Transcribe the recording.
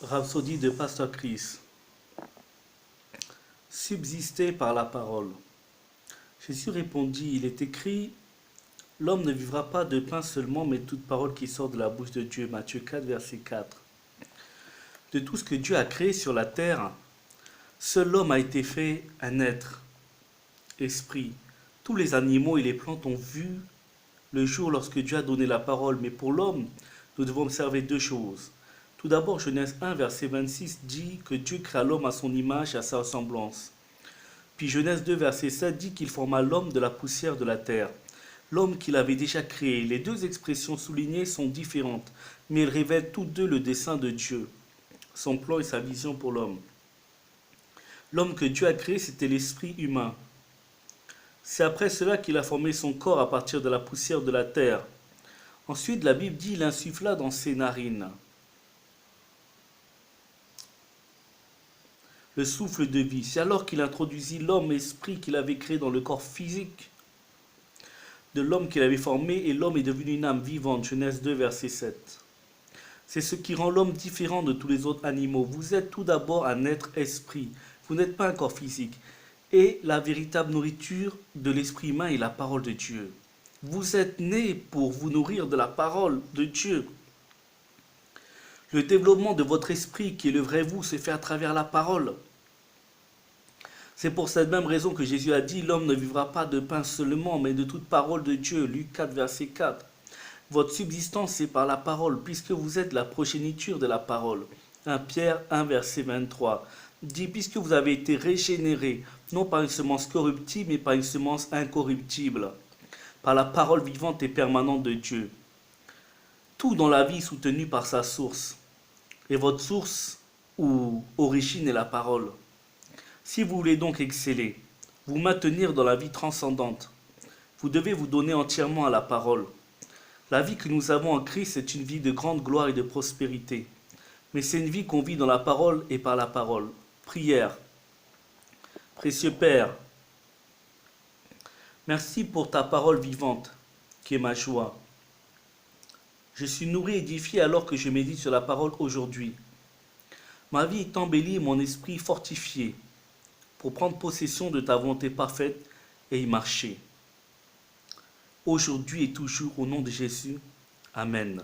Rhapsodie de Pasteur Chris. Subsister par la parole. Jésus répondit, il est écrit, l'homme ne vivra pas de pain seulement, mais de toute parole qui sort de la bouche de Dieu. Matthieu 4, verset 4. De tout ce que Dieu a créé sur la terre, seul l'homme a été fait un être, esprit. Tous les animaux et les plantes ont vu le jour lorsque Dieu a donné la parole. Mais pour l'homme, nous devons observer deux choses. Tout d'abord, Genèse 1, verset 26 dit que Dieu créa l'homme à son image et à sa ressemblance. Puis Genèse 2, verset 7 dit qu'il forma l'homme de la poussière de la terre. L'homme qu'il avait déjà créé. Les deux expressions soulignées sont différentes, mais elles révèlent toutes deux le dessein de Dieu, son plan et sa vision pour l'homme. L'homme que Dieu a créé, c'était l'esprit humain. C'est après cela qu'il a formé son corps à partir de la poussière de la terre. Ensuite, la Bible dit, il insuffla dans ses narines le souffle de vie. C'est alors qu'il introduisit l'homme esprit qu'il avait créé dans le corps physique de l'homme qu'il avait formé, et l'homme est devenu une âme vivante. Genèse 2, verset 7. C'est ce qui rend l'homme différent de tous les autres animaux. Vous êtes tout d'abord un être esprit. Vous n'êtes pas un corps physique. Et la véritable nourriture de l'esprit humain est la parole de Dieu. Vous êtes né pour vous nourrir de la parole de Dieu. Le développement de votre esprit, qui est le vrai vous, se fait à travers la parole. C'est pour cette même raison que Jésus a dit, l'homme ne vivra pas de pain seulement, mais de toute parole de Dieu. Luc 4, verset 4. Votre subsistance est par la parole, puisque vous êtes la progéniture de la parole. 1 Pierre 1, verset 23 dit, puisque vous avez été régénérés, non par une semence corruptible, mais par une semence incorruptible, par la parole vivante et permanente de Dieu. Tout dans la vie est soutenu par sa source. Et votre source ou origine est la parole. Si vous voulez donc exceller, vous maintenir dans la vie transcendante, vous devez vous donner entièrement à la parole. La vie que nous avons en Christ est une vie de grande gloire et de prospérité. Mais c'est une vie qu'on vit dans la parole et par la parole. Prière. Précieux Père, merci pour ta parole vivante, qui est ma joie. Je suis nourri et édifié alors que je médite sur la parole aujourd'hui. Ma vie est embellie et mon esprit fortifié pour prendre possession de ta volonté parfaite et y marcher. Aujourd'hui et toujours, au nom de Jésus. Amen.